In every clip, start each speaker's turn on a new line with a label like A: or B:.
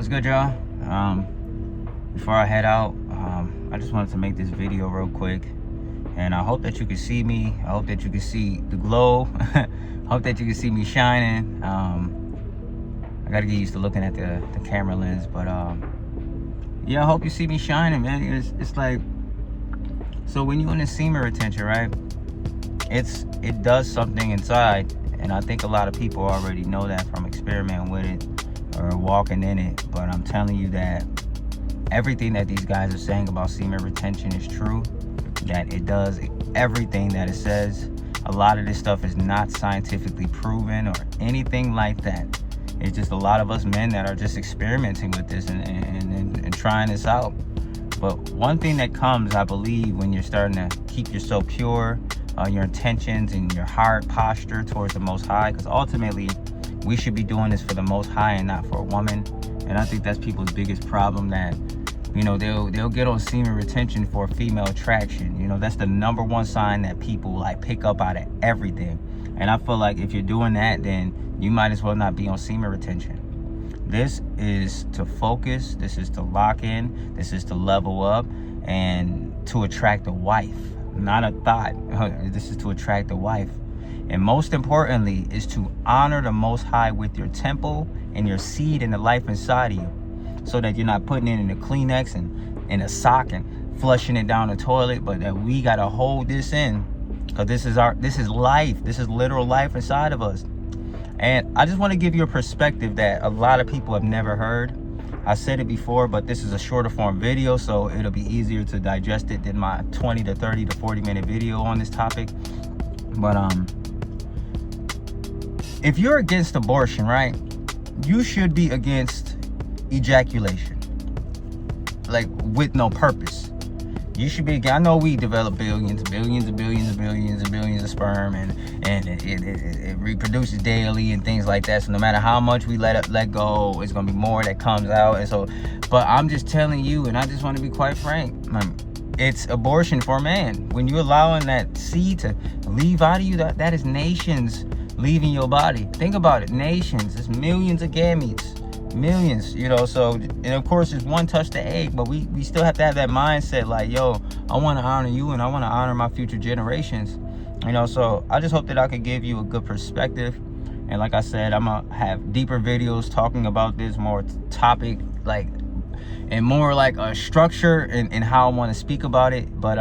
A: What's good, y'all? Before I head out, I just wanted to make this video real quick, and I hope that you can see me. I hope that you can see the glow. I hope that you can see me shining. I gotta get used to looking at the camera lens, but yeah, I hope you see me shining, man. It's like, so when you're in the semen retention, right, it does something inside, and I think a lot of people already know that from experimenting with it or walking in it. But I'm telling you that everything that these guys are saying about semen retention is true, that it does everything that it says. A lot of this stuff is not scientifically proven or anything like that. It's just a lot of us men that are just experimenting with this and trying this out. But one thing that comes, I believe, when you're starting to keep yourself pure, your intentions and your heart posture towards the Most High, because ultimately we should be doing this for the Most High and not for a woman. And I think that's people's biggest problem, that, you know, they'll get on semen retention for female attraction. You know, that's the #1 sign that people like pick up out of everything. And I feel like if you're doing that, then you might as well not be on semen retention. This is to focus, this is to lock in, this is to level up, and to attract a wife, not a thought. This is to attract a wife. And most importantly is to honor the Most High with your temple and your seed and the life inside of you, so that you're not putting it in a Kleenex and in a sock and flushing it down the toilet, but that we gotta hold this in, because this is life. This is literal life inside of us. And I just want to give you a perspective that a lot of people have never heard. I said it before, but this is a shorter form video, so it'll be easier to digest it than my 20 to 30 to 40 minute video on this topic. But if you're against abortion, right, you should be against ejaculation, like with no purpose. You should be. I know we develop billions of sperm, and it reproduces daily and things like that. So no matter how much we let go, it's gonna be more that comes out. And so, but I'm just telling you, and I just want to be quite frank, it's abortion for a man. When you're allowing that seed to leave out of you, that is nations leaving your body. Think about it, nations. It's millions of gametes. Millions, you know. So, and of course it's one touch the egg, but we still have to have that mindset, like, yo, I want to honor you and I want to honor my future generations, you know. So I just hope that I could give you a good perspective. And like I said, I'm gonna have deeper videos talking about this, more topic, like, and more like a structure and how I want to speak about it. But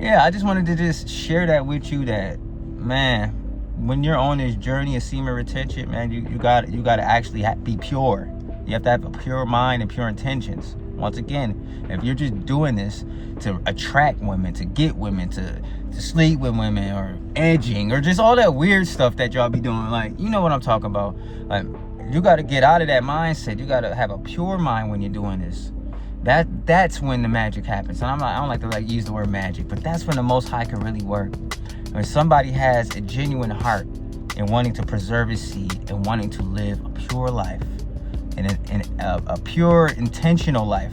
A: yeah, I just wanted to just share that with you, that, man, when you're on this journey of semen retention, man, you got to actually be pure. You have to have a pure mind and pure intentions. Once again, if you're just doing this to attract women, to get women, to sleep with women, or edging, or just all that weird stuff that y'all be doing, like, you know what I'm talking about. Like, you got to get out of that mindset. You got to have a pure mind when you're doing this. That's when the magic happens. And I don't like to use the word magic, but that's when the Most High can really work. When somebody has a genuine heart and wanting to preserve his seed and wanting to live a pure life and a pure intentional life,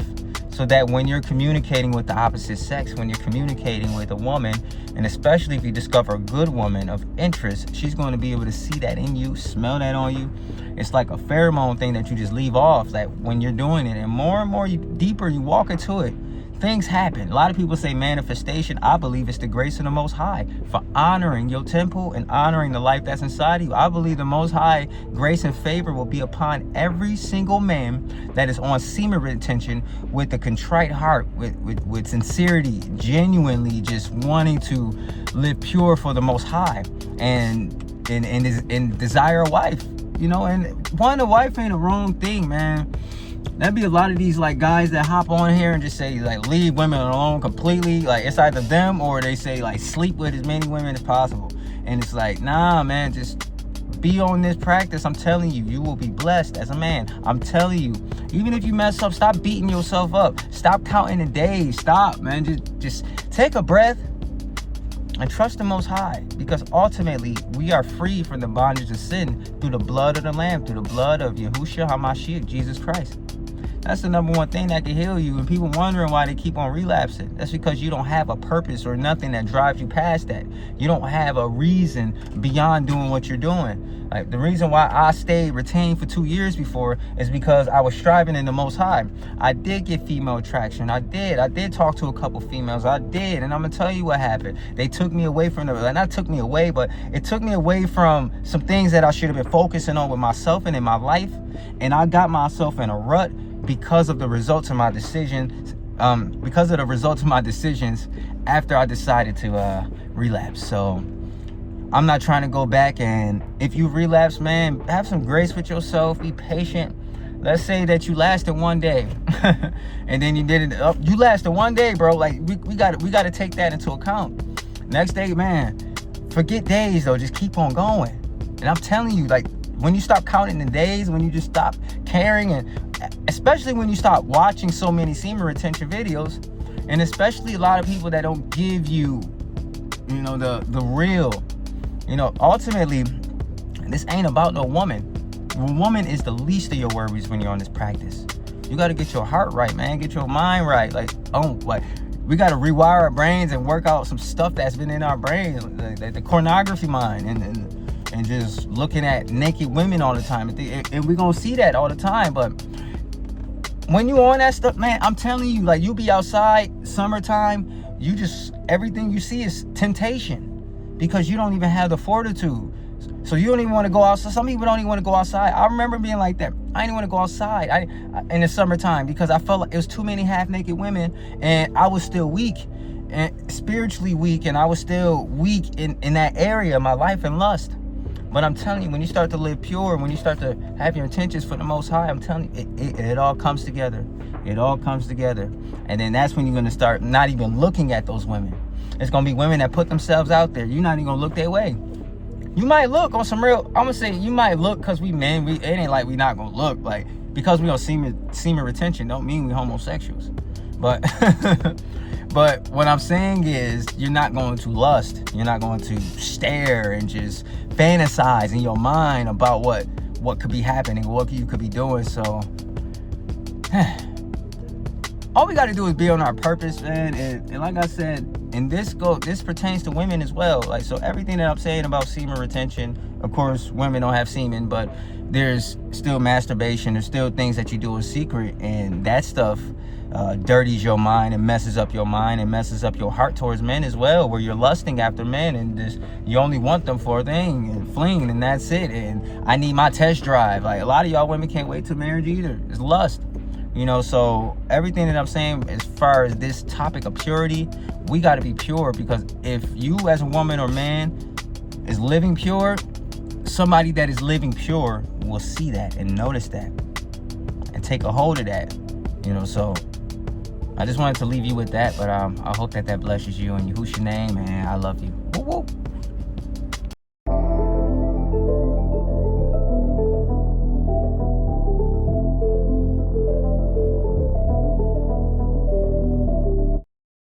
A: so that when you're communicating with the opposite sex, when you're communicating with a woman, and especially if you discover a good woman of interest, she's going to be able to see that in you, smell that on you. It's like a pheromone thing that you just leave off, that when you're doing it, and more deeper you walk into it, things happen. A lot of people say manifestation. I believe it's the grace of the Most High for honoring your temple and honoring the life that's inside of you. I believe the Most High grace and favor will be upon every single man that is on semen retention with a contrite heart, with sincerity, genuinely just wanting to live pure for the Most High, and desire a wife. You know, and wanting a wife ain't a wrong thing, man. That'd be a lot of these like guys that hop on here and just say like leave women alone completely. Like, it's either them or they say like sleep with as many women as possible. And it's like, nah, man, just be on this practice. I'm telling you, you will be blessed as a man. I'm telling you, even if you mess up, stop beating yourself up. Stop counting the days. Stop, man. Just take a breath and trust the Most High, because ultimately we are free from the bondage of sin through the blood of the Lamb, through the blood of Yahushua HaMashiach, Jesus Christ. That's the number one thing that can heal you. And people wondering why they keep on relapsing. That's because you don't have a purpose or nothing that drives you past that. You don't have a reason beyond doing what you're doing. Like, the reason why I stayed retained for 2 years before is because I was striving in the Most High. I did get female attraction. I did talk to a couple females. I did. And I'm going to tell you what happened. They took me away from not took me away, but it took me away from some things that I should have been focusing on with myself and in my life. And I got myself in a rut because of the results of my decisions. After I decided to relapse. So I'm not trying to go back. And if you relapse, man, have some grace with yourself. Be patient. Let's say that you lasted 1 day and then you did it. You lasted 1 day, bro. Like, we got to take that into account. Next day, man, forget days though. Just keep on going. And I'm telling you, like, when you stop counting the days, when you just stop caring, and especially when you stop watching so many semen retention videos, and especially a lot of people that don't give you, the real, ultimately, this ain't about no woman. A woman is the least of your worries when you're on this practice. You got to get your heart right, man. Get your mind right. We got to rewire our brains and work out some stuff that's been in our brains, like the pornography mind, and just looking at naked women all the time. And we're going to see that all the time. But when you on that stuff, man, I'm telling you, like, you be outside, summertime, everything you see is temptation because you don't even have the fortitude. So you don't even want to go outside. Some people don't even want to go outside. I remember being like that. I didn't want to go outside in the summertime because I felt like it was too many half-naked women, and I was still weak, and spiritually weak, and I was still weak in that area of my life and lust. But I'm telling you, when you start to live pure, when you start to have your intentions for the Most High, I'm telling you, it all comes together. It all comes together. And then that's when you're going to start not even looking at those women. It's going to be women that put themselves out there. You're not even going to look their way. You might look on some real, I'm going to say you might look because we men, it ain't like we not going to look. Like, because we on semen retention don't mean we homosexuals. But but what I'm saying is, you're not going to lust. You're not going to stare and just fantasize in your mind about what could be happening, what you could be doing. So all we got to do is be on our purpose, man. And like I said, and this pertains to women as well. Like, so everything that I'm saying about semen retention, of course, women don't have semen, but there's still masturbation. There's still things that you do in secret, and that stuff dirties your mind and messes up your mind and messes up your heart towards men as well, where you're lusting after men and just you only want them for a thing and fling, and that's it. And I need my test drive. Like, a lot of y'all women can't wait till marriage either. It's lust. So everything that I'm saying as far as this topic of purity, we got to be pure, because if you as a woman or man is living pure, somebody that is living pure will see that and notice that and take a hold of that. So I just wanted to leave you with that, but I hope that blesses you, and Yahushua's name, and I love you. Woo woo.